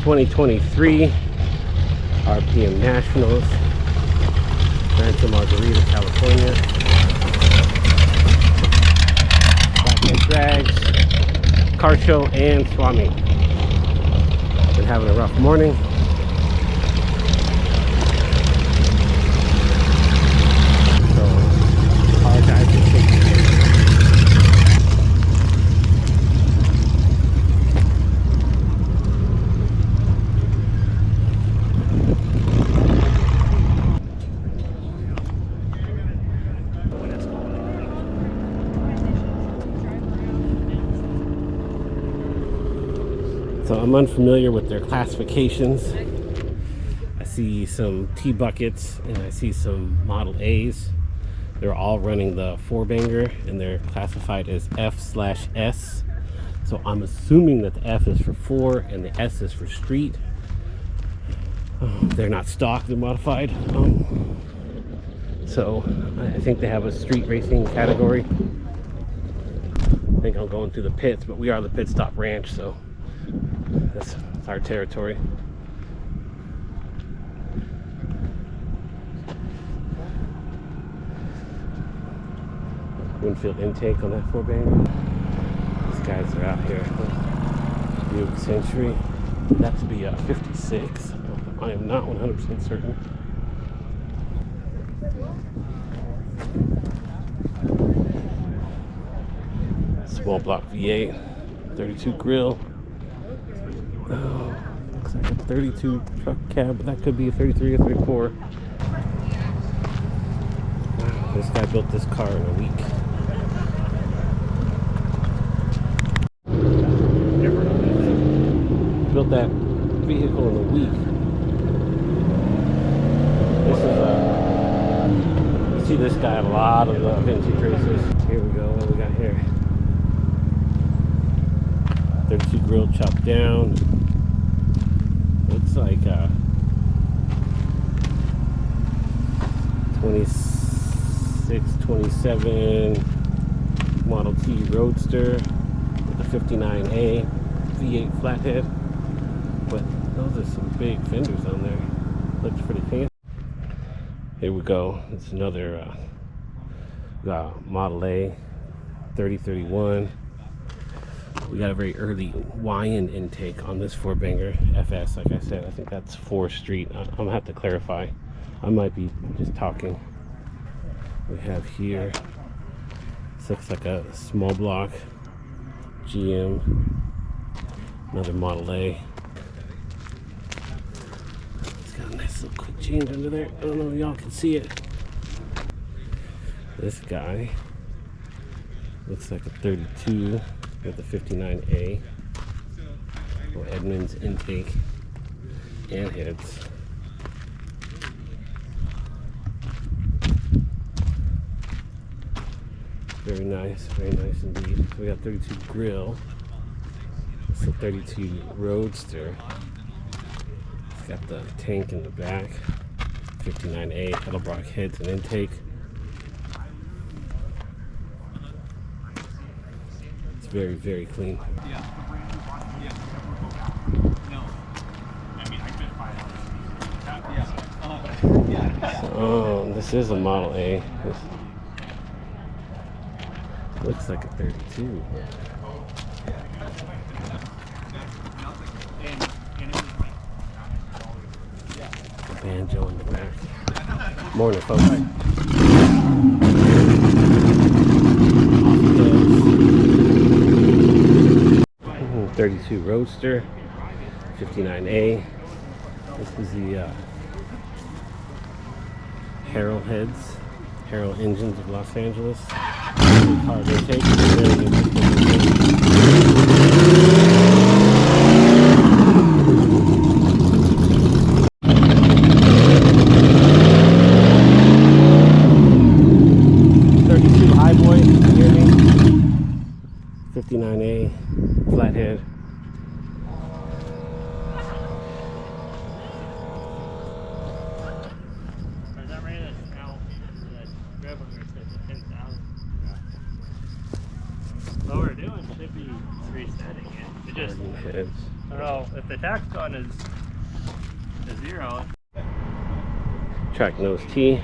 2023 RPM Nationals, Santa Margarita, California. Blackhead Drags, Car Show, and Swami. Been having a rough morning. So, apologize for taking it. So I'm unfamiliar with their classifications. I see some T-buckets and I see some Model A's. They're all running the 4-banger and they're classified as F/S. So I'm assuming that the F is for 4 and the S is for street. They're not stock, they're modified. So I think they have a street racing category. I think I'm going through the pits, but we are the Pit Stop Ranch, so that's our territory. Winfield intake on that 4-banger. These guys are out here. Buick Century. That to be a 56. I am not 100% certain. Small block V8, 32 grill. Oh, looks like a 32 truck cab, but that could be a 33 or 34. Wow, this guy built this car in a week. Built that vehicle in a week. This is you see this guy at a lot of the vintage races. Here we go. What do we got here? 32 grill chopped down. Looks like 26, 27 Model T Roadster with a 59A V8 flathead. But those are some big fenders on there. Looks pretty fancy. Here we go. It's another Model A 3031. We got a very early YN intake on this 4-banger FS. Like I said, I think that's 4 street. I'm gonna have to clarify. I might be just talking. We have here, this looks like a small block GM, another Model A. It's got a nice little quick change under there. I don't know if y'all can see it. This guy looks like a 32 with the 59A. Or Edmunds intake and heads. Very nice indeed. So we got 32 grill. It's a 32 Roadster. It's got the tank in the back. 59A Edelbrock heads and intake. It's very, very clean. Oh, this is a Model A. This looks like a 32. A banjo in the back. Morning, folks. 32 Roadster, 59A. This is the Harrell heads, Harrell engines of Los Angeles. Hard intake. Very Highboy, you hear me? 59A flathead. I don't know if the tax gun is 0. Track nose T. I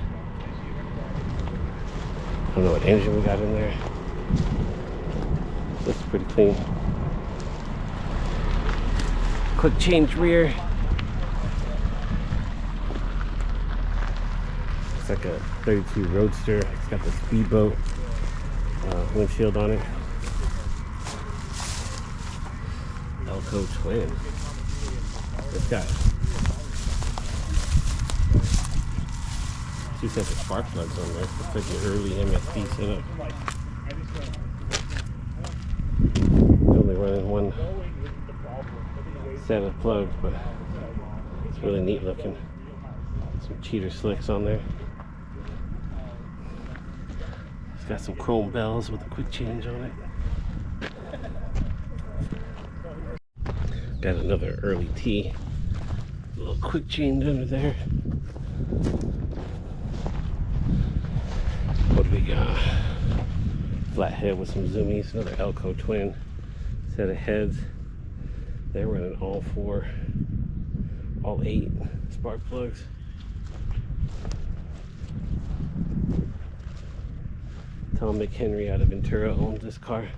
don't know what engine we got in there. Looks pretty clean. Quick change rear. It's like a 32 Roadster. It's got the speedboat windshield on it. Elco twin. It's got 2 sets of spark plugs on there. Looks like an early MSD setup. Only running one set of plugs, but it's really neat looking. Some cheater slicks on there. It's got some chrome bells with a quick change on it. Got another early T. A little quick change under there. What do we got? Flathead with some zoomies. Another Elco twin set of heads. They're running all 8 spark plugs. Tom McHenry out of Ventura owns this car.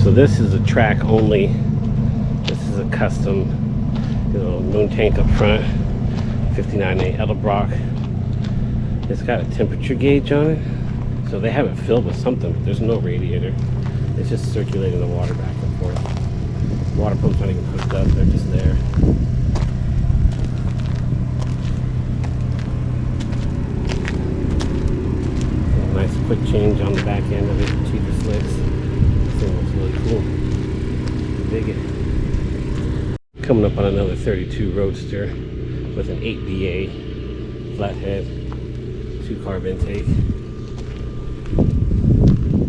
So this is a track only. This is a custom, moon tank up front, 59A Edelbrock. It's got a temperature gauge on it, so they have it filled with something, but there's no radiator. It's just circulating the water back and forth. Water pump's not even hooked up, they're just there. A nice quick change on the back end of it, cheaper slicks. Looks really cool. Dig it. Coming up on another 32 Roadster with an 8BA flathead, 2 carb intake.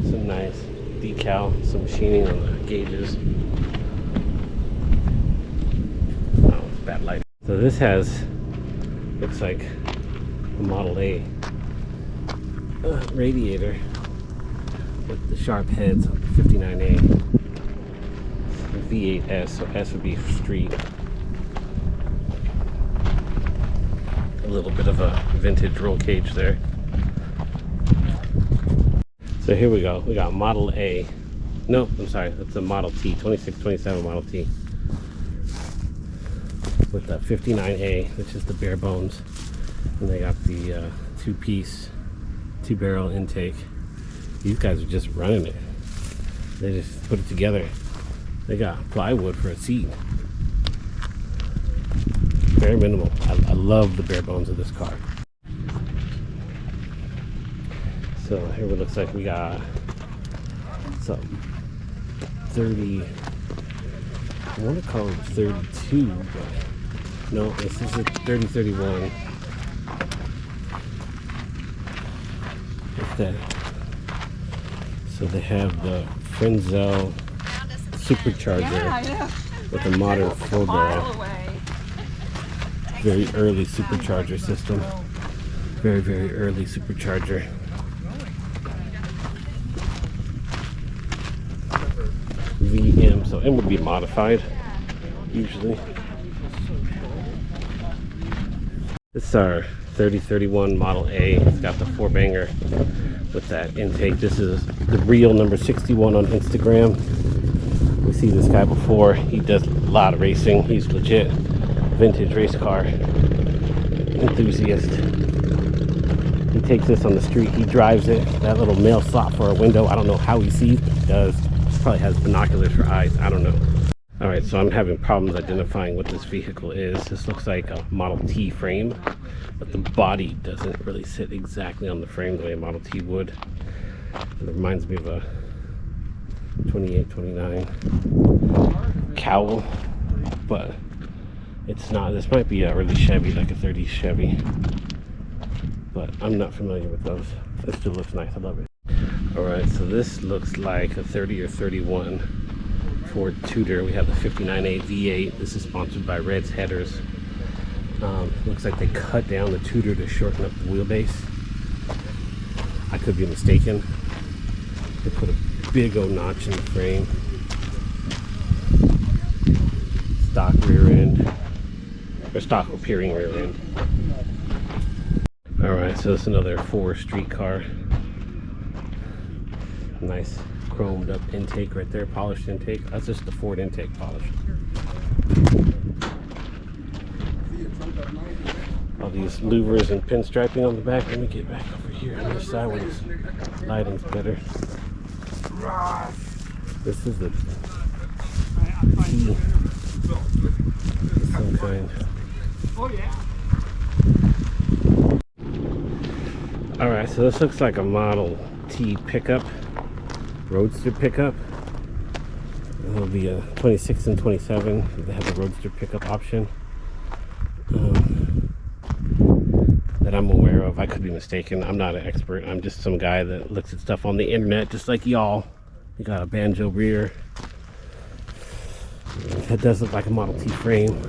Some nice decal, some machining on the gauges. Oh, it's bad light. So this looks like a Model A radiator with the sharp heads on the 59A. V8S, so S would be street. A little bit of a vintage roll cage there. So here we go. We got Model A. No, I'm sorry, that's a Model T, 2627 Model T. With the 59A, which is the bare bones. And they got the 2-piece, 2-barrel intake. These guys are just running it. They just put it together. They got plywood for a seat. Very minimal. I love the bare bones of this car. So here it looks like we got some 30, I want to call it 32, but no, this is a 3031. What's that? So they have the Frenzel supercharger with a modern 4-barrel. Very early supercharger system. Very, very early supercharger. VM, so M would be modified usually. This is our 3031 Model A. It's got the 4-banger with that intake. This is the real number 61 on Instagram. We see this guy before. He does a lot of racing. He's legit vintage race car enthusiast. He takes this on the street. He drives it. That little mail slot for a window. I don't know how he sees, but he does. Probably has binoculars for eyes. I don't know. All right, so I'm having problems identifying what this vehicle is. This looks like a Model T frame, but the body doesn't really sit exactly on the frame the way a Model T would. It reminds me of a 28, 29 cowl, but it's not. This might be a early Chevy, like a 30s Chevy. but I'm not familiar with those. This still looks nice. I love it. All right, so this looks like a 30 or 31 Ford Tudor. We have the 59A V8. This is sponsored by Red's Headers. Looks like they cut down the Tudor to shorten up the wheelbase. I could be mistaken. They put a big old notch in the frame. Stock rear end, or stock appearing rear end. All right, so it's another 4 street car. Nice chromed up intake right there, polished intake. That's just the Ford intake polish. All these louvers and pinstriping on the back. Let me get back over here on this side where this lighting's better. This is the T of some kind. Oh yeah. Alright, so this looks like a Model T pickup, Roadster pickup. It'll be a 26 and 27. They have a Roadster pickup option. That I'm aware of. I could be mistaken. I'm not an expert. I'm just some guy that looks at stuff on the internet just like y'all. We got a banjo rear. That does look like a Model T frame.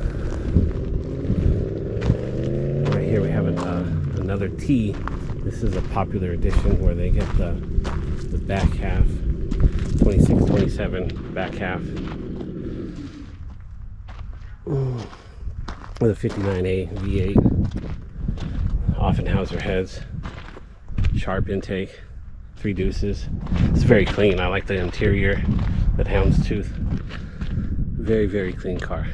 Right here we have another T. This is a popular edition where they get the back half, 26, 27 back half. With a 59A V8. Offenhauser heads, sharp intake, 3 deuces. It's very clean. I like the interior, that houndstooth. Very, very clean car.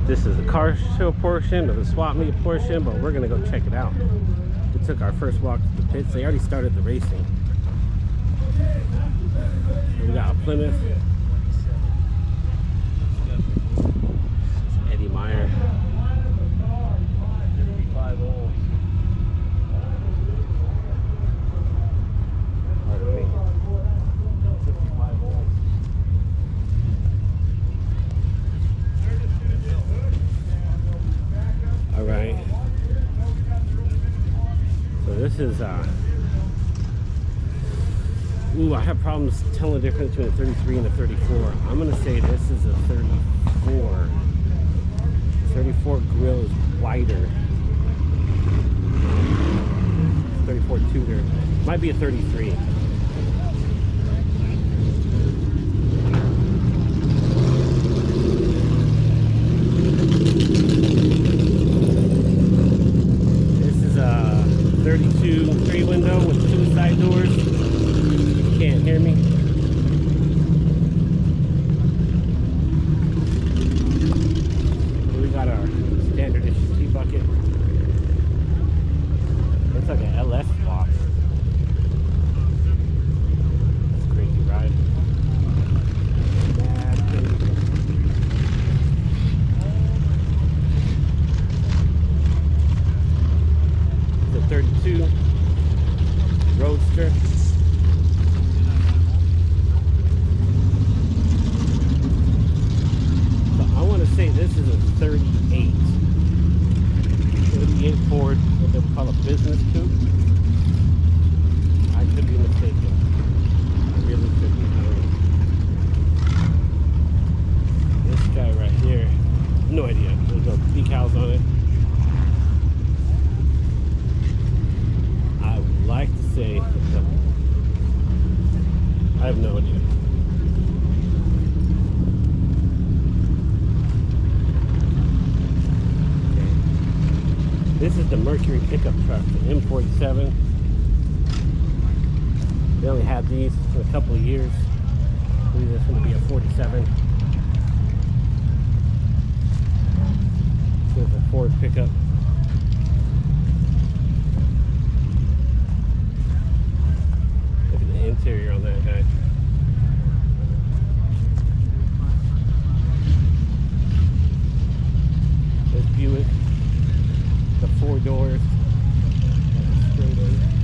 This is the car show portion or the swap meet portion, but we're gonna go check it out. We took our first walk to the pits. They already started the racing. We got a Plymouth. It's Eddie Meyer. 55 old. Pardon me. 55 old. All right. So this is ooh, I have problems telling the difference between a 33 and a 34. I'm gonna say this is a 34. 34 grill is wider. 34 Tudor. Might be a 33. This is a 32 3 window with 2 side doors. You can't hear me. We got our standard issue T bucket. Looks like an LS box. That's a crazy ride. It's a 32 Roadster. So I want to say this is a 38. 38 Ford, what they would call a business coupe. I could be mistaken. I really could be. This guy right here, no idea. There's no decals on it. I would like to say, I have no idea. This is the Mercury pickup truck, the M47. They only had these for a couple of years. I believe this one to be a 47. There's a Ford pickup. Look at the interior on that guy. There's Buick. The 4 doors. That's straight in.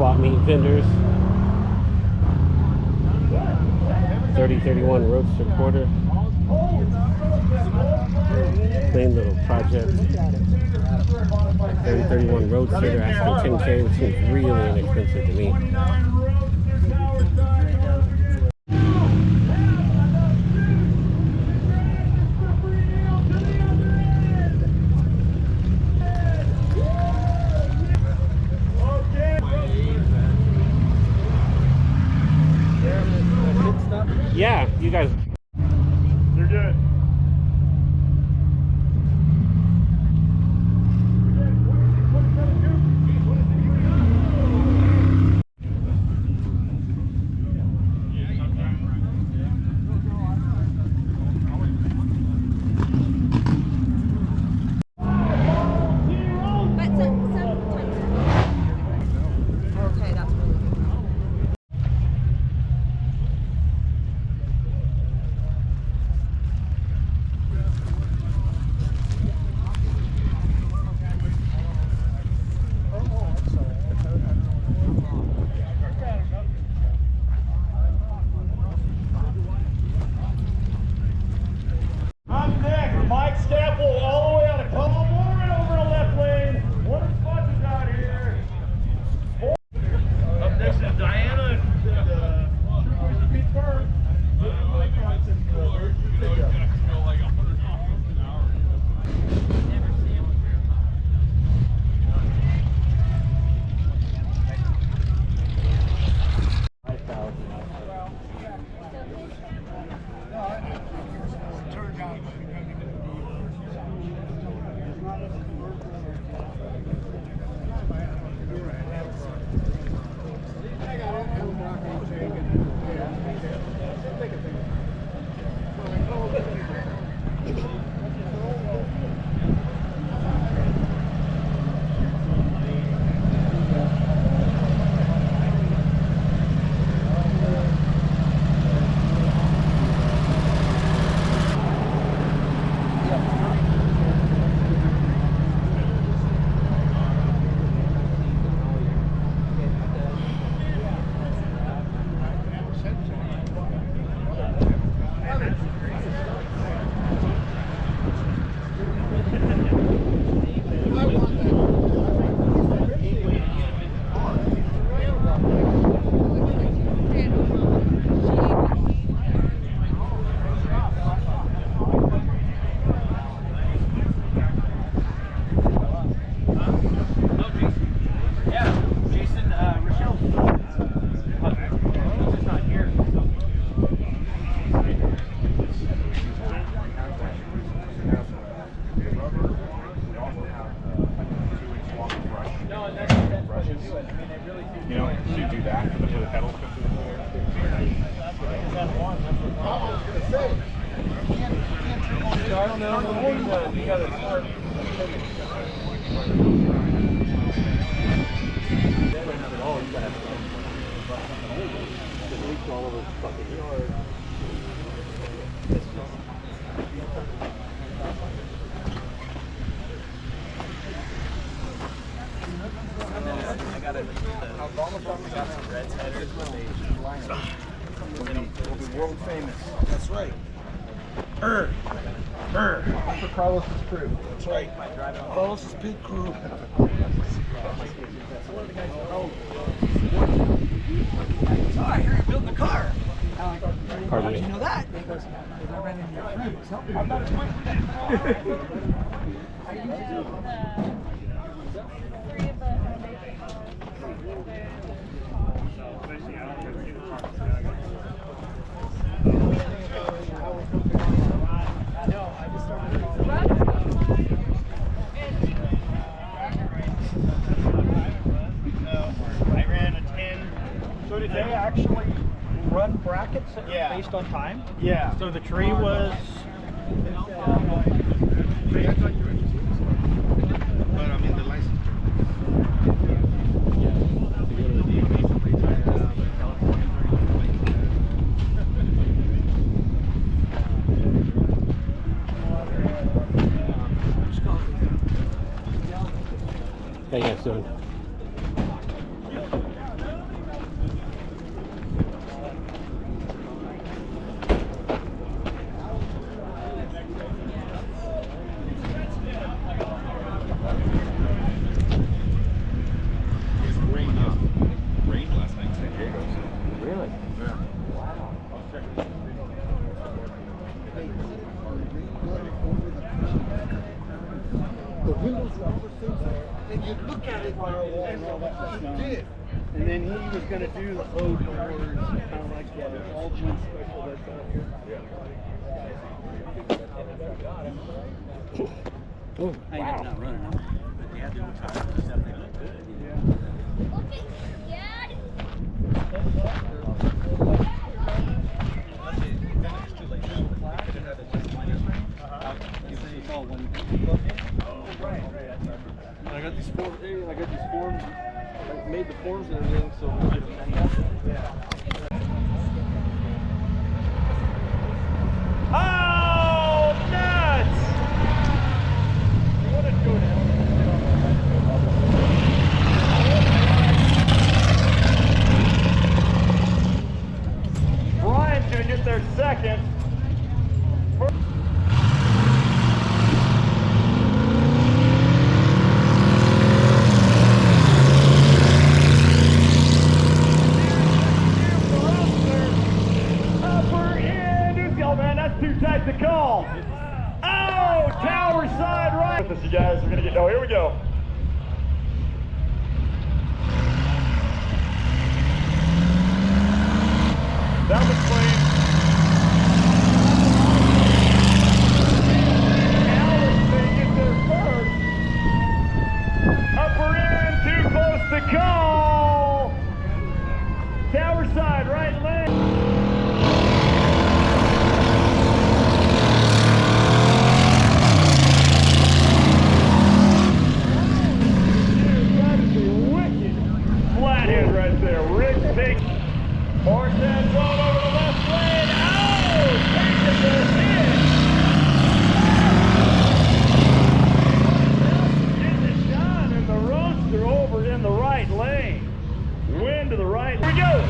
swap meet vendors. 3031 Roadster Quarter. Plain little project. 3031 Roadster, they're asking 10K, which seems really inexpensive to me. Yeah, you guys. You're good. Okay, that's really good. I'm next. Mike Staple all the way out of Colorado and over to left lane. What spot is out here? Up next is Diana and Pete Burke. You know, so you do that for the pedals. So I don't know. You gotta start. All over the fucking yard. I got it. The Reds headers We'll be world famous. That's right. For Carlos's crew. That's right. Carlos's pit crew. Oh, I hear you're building a car. Pardon How did me. you know that? Because I ran into your friend. Was helping. I'm not a I ran a 10. So did they actually run brackets Yeah. based on time? Yeah. So the tree was... But I mean, the license. How you guys doing? gonna do the O doors, kind of like the all G special that's out here. Oh, I ended up not running them, but yeah, doing trials and stuff, they look good. You know? I got these forms. Hey, I got these forms. I made the forms and everything, so we'll get them. Oh, nuts! What a good Brian's gonna get there second. Upper end. Oh man, that's too tight to call. Oh, tower side right. This, you guys are gonna get. Oh, here we go. That was clean. Alex may get there first. Upper end, too close to call. Tower side, right lane. Dude, that is a wicked flathead right there. Rick take. Horse heads on over the left lane. Oh, taking the hit. Getting it done, and the roadster over in the right lane. Wind to the right. Here we go.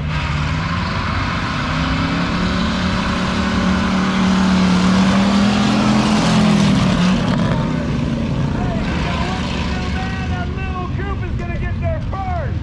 That little group is gonna get there first.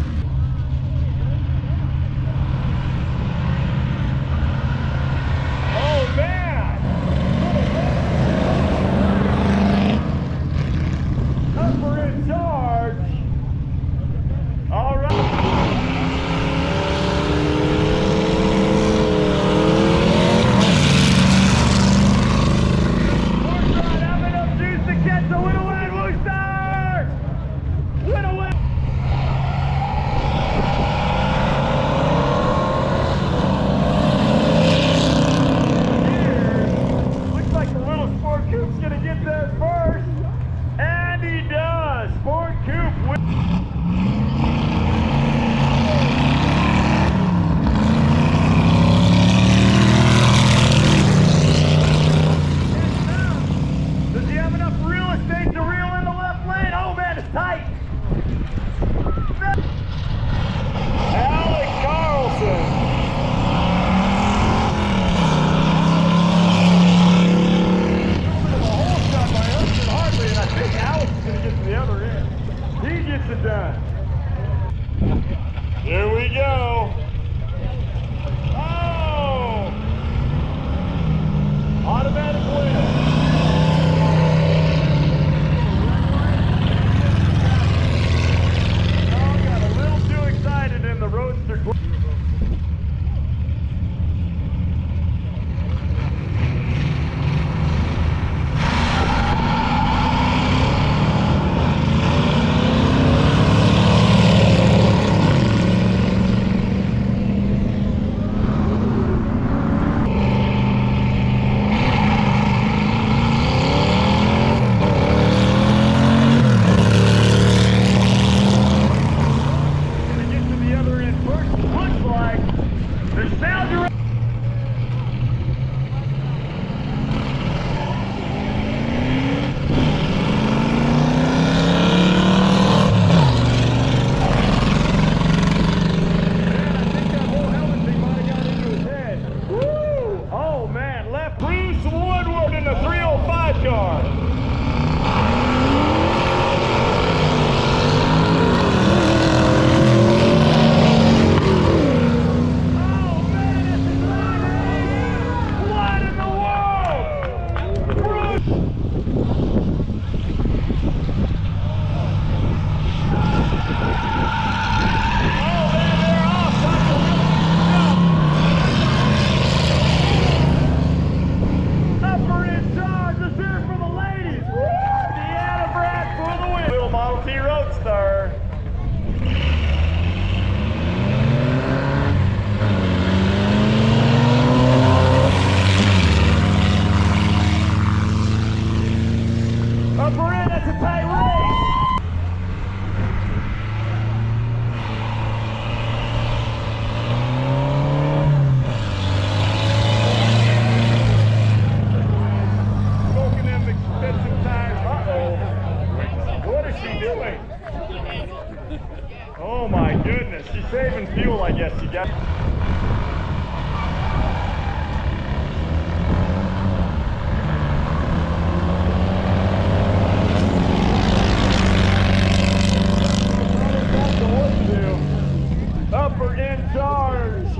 Upper in charge.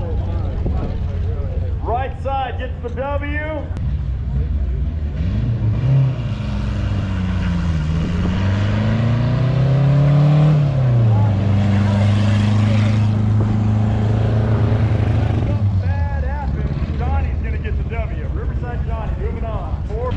Right side gets the W. Something bad happens. Johnny's gonna get the W. Riverside Johnny moving on. Four.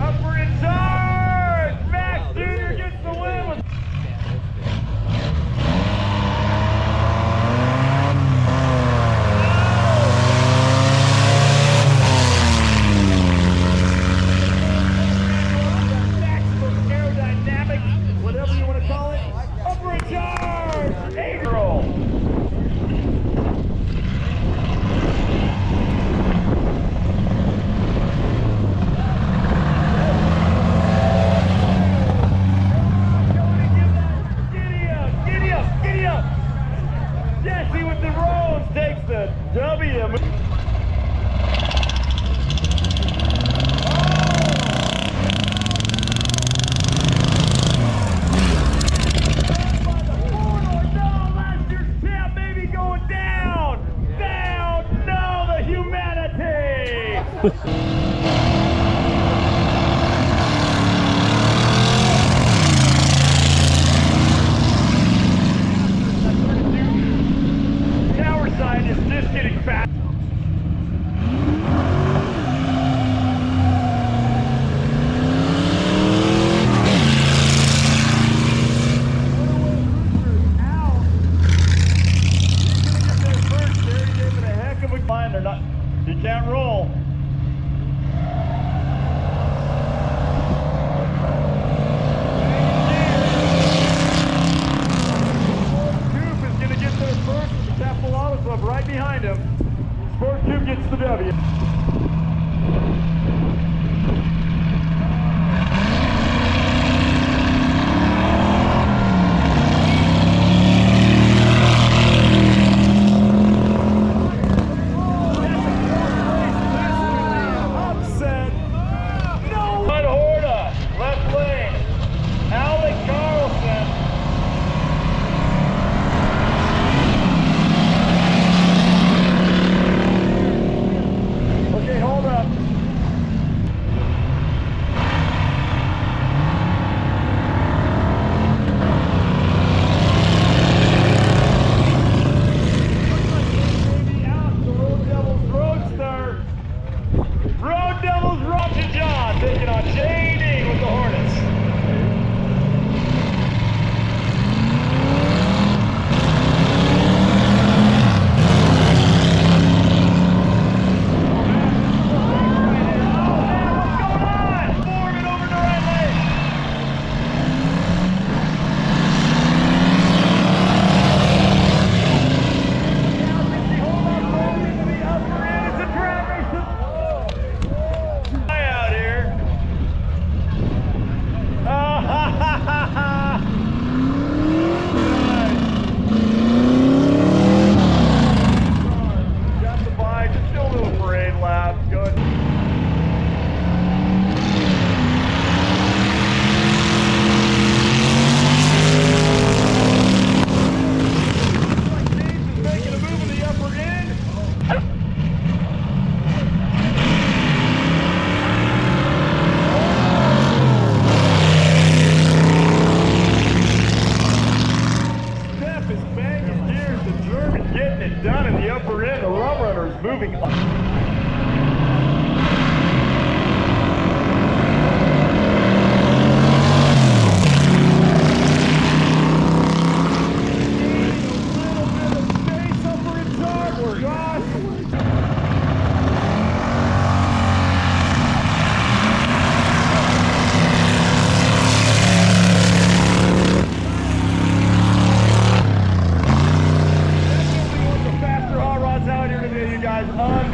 Upper in charge! Max Jr. gets the win with maximum aerodynamic, whatever you want to call it. Upper in charge! April! Giddy up, giddy up! Jesse with the rolls takes the W. Last year's champ, baby, going down! Down! No, the humanity! Tower side is just getting fast. They're not. He can't roll. Coupe is going to get there first with the Capolato Club right behind him. Sport Coupe gets the W. Upset. No. Bud Horta, left lane. Alec Carlson.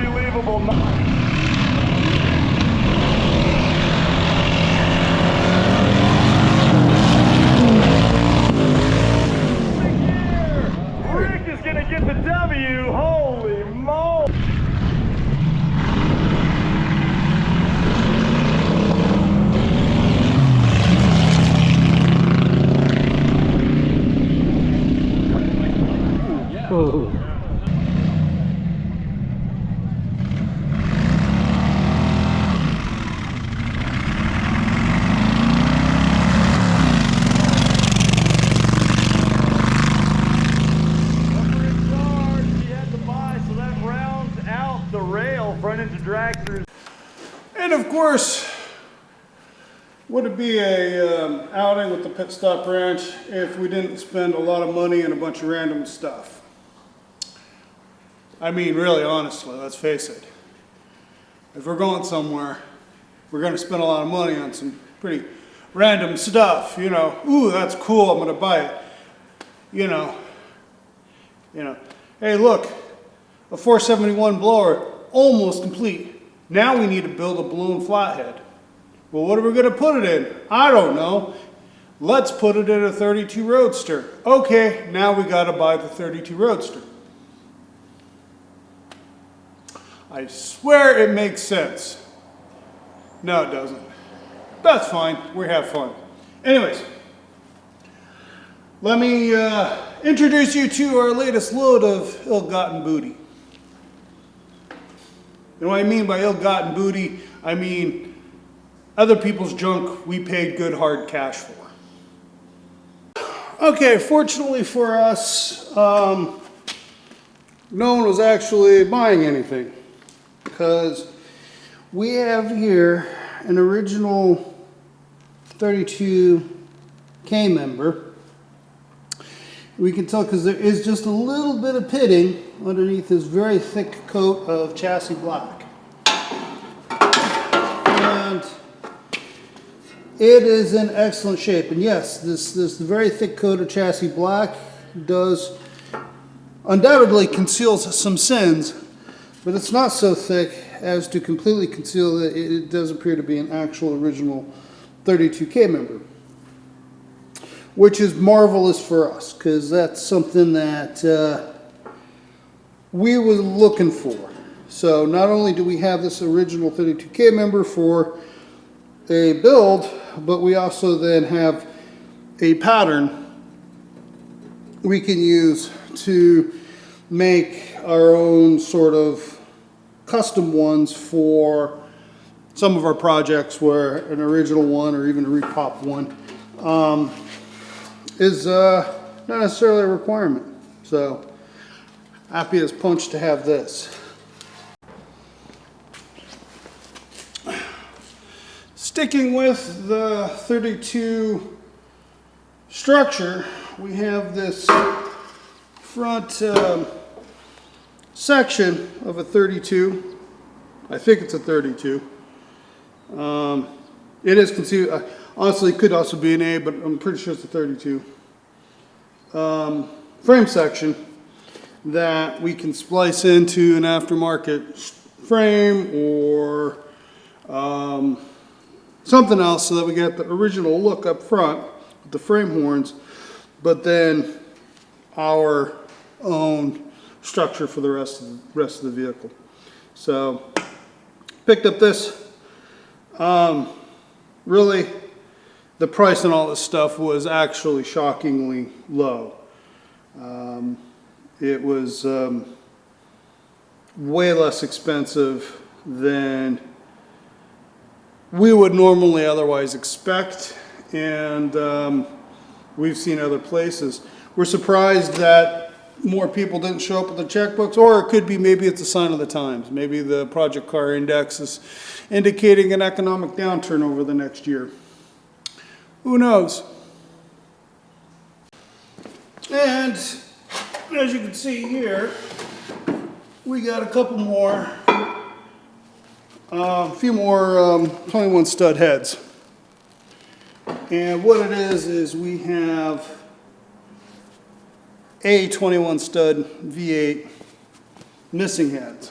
unbelievable night. Rick is going to get the W. Holy moly. Oh. Number in charge, he had to buy, so that rounds out the rail front into dragsters. And of course, would it be a outing with the Pit Stop Ranch if we didn't spend a lot of money and a bunch of random stuff? I mean, really, honestly, let's face it. If we're going somewhere, we're going to spend a lot of money on some pretty random stuff. You know, ooh, that's cool, I'm going to buy it. You know, hey, look, a 471 blower, almost complete. Now we need to build a balloon flathead. Well, what are we going to put it in? I don't know. Let's put it in a 32 Roadster. Okay, now we got to buy the 32 Roadster. I swear it makes sense. No, it doesn't. That's fine. We have fun. Anyways, let me introduce you to our latest load of ill-gotten booty. And what I mean by ill-gotten booty, I mean other people's junk we paid good hard cash for. Okay, fortunately for us, no one was actually buying anything, because we have here an original 32K member. We can tell because there is just a little bit of pitting underneath this very thick coat of chassis black. And it is in excellent shape. And yes, this very thick coat of chassis black does undoubtedly conceals some sins, but it's not so thick as to completely conceal that it does appear to be an actual original 32K member, which is marvelous for us because that's something that we were looking for. So not only do we have this original 32K member for a build, but we also then have a pattern we can use to make our own sort of custom ones for some of our projects where an original one or even a repop one is not necessarily a requirement. So happy as punch to have this. Sticking with the 32 structure, we have this front section of a 32. I think it's a 32. It is conceived, honestly it could also be an A, but I'm pretty sure it's a 32. Frame section that we can splice into an aftermarket frame or something else so that we get the original look up front with the frame horns, but then our own structure for the rest of the vehicle. So picked up this. Really, the price on all this stuff was actually shockingly low. It was way less expensive than we would normally otherwise expect, and we've seen other places. We're surprised that more people didn't show up with their checkbooks, or it could be maybe it's a sign of the times. Maybe the Project Car Index is indicating an economic downturn over the next year. Who knows? And as you can see here, we got a couple more, a few more 21 stud heads. And what it is we have a 21 stud V8 missing heads.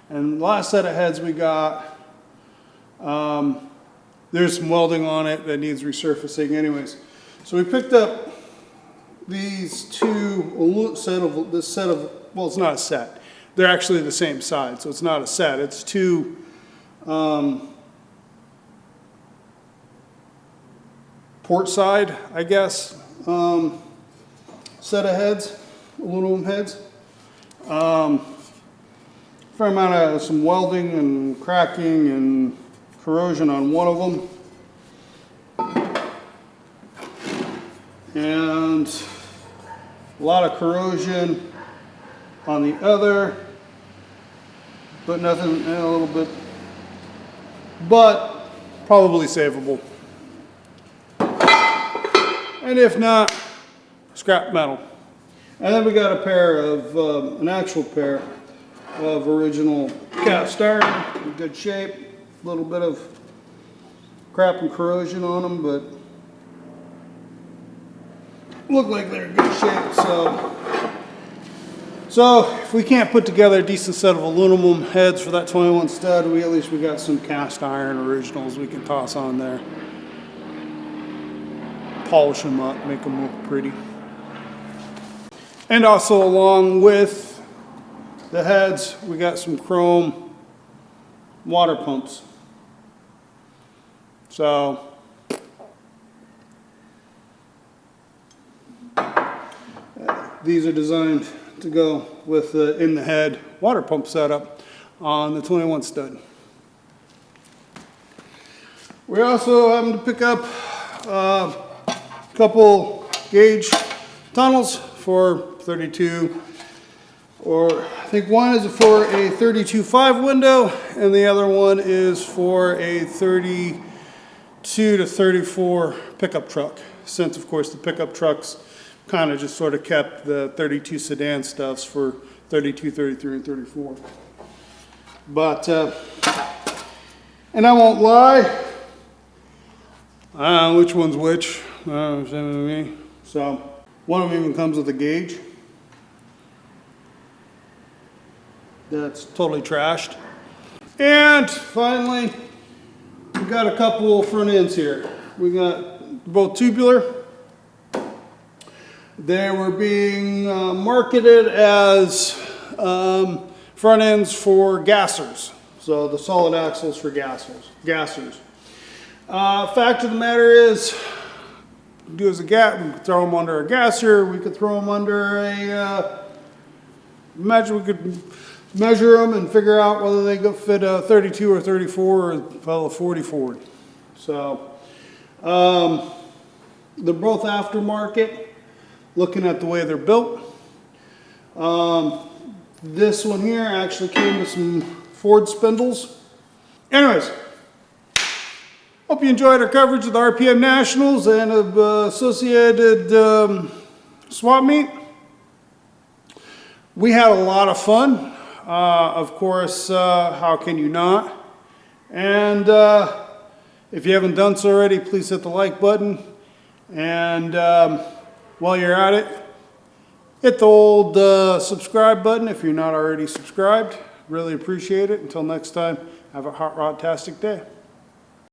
And the last set of heads we got, there's some welding on it that needs resurfacing anyways. So we picked up these two, well, it's not a set. They're actually the same side, so it's not a set. It's two port side, I guess, set of heads, aluminum heads. Fair amount of some welding and cracking and corrosion on one of them. And a lot of corrosion on the other, but nothing, a little bit, but probably savable. And if not, scrap metal. And then we got a pair of, an actual pair of original cast iron in good shape. A little bit of crap and corrosion on them, but look like they're in good shape. So if we can't put together a decent set of aluminum heads for that 21 stud, at least we got some cast iron originals we can toss on there. Polish them up, make them look pretty. And also along with the heads, we got some chrome water pumps. So these are designed to go with the in the head water pump setup on the 21 stud. We also happened to pick up a couple gauge tunnels for 32, or I think one is for a 32.5 window and the other one is for a 32 to 34 pickup truck, since of course the pickup trucks kind of just sort of kept the 32 sedan stuffs for 32, 33, and 34. But, and I won't lie, which one's which, so one of them even comes with a gauge that's totally trashed. And finally, we got a couple front ends here. We got both tubular. They were being marketed as front ends for gassers. So the solid axles for gassers. Fact of the matter is, do as a gas, we could throw them under a gasser, we could throw them under a, imagine we could measure them and figure out whether they could fit a 32 or 34 or a 40 Ford. So, they're both aftermarket, looking at the way they're built. This one here actually came with some Ford spindles. Anyways, hope you enjoyed our coverage of the RPM Nationals and of associated swap meet. We had a lot of fun. Of course, how can you not? And if you haven't done so already, please hit the like button. And while you're at it, hit the old subscribe button if you're not already subscribed. Really appreciate it. Until next time, have a hot rod-tastic day.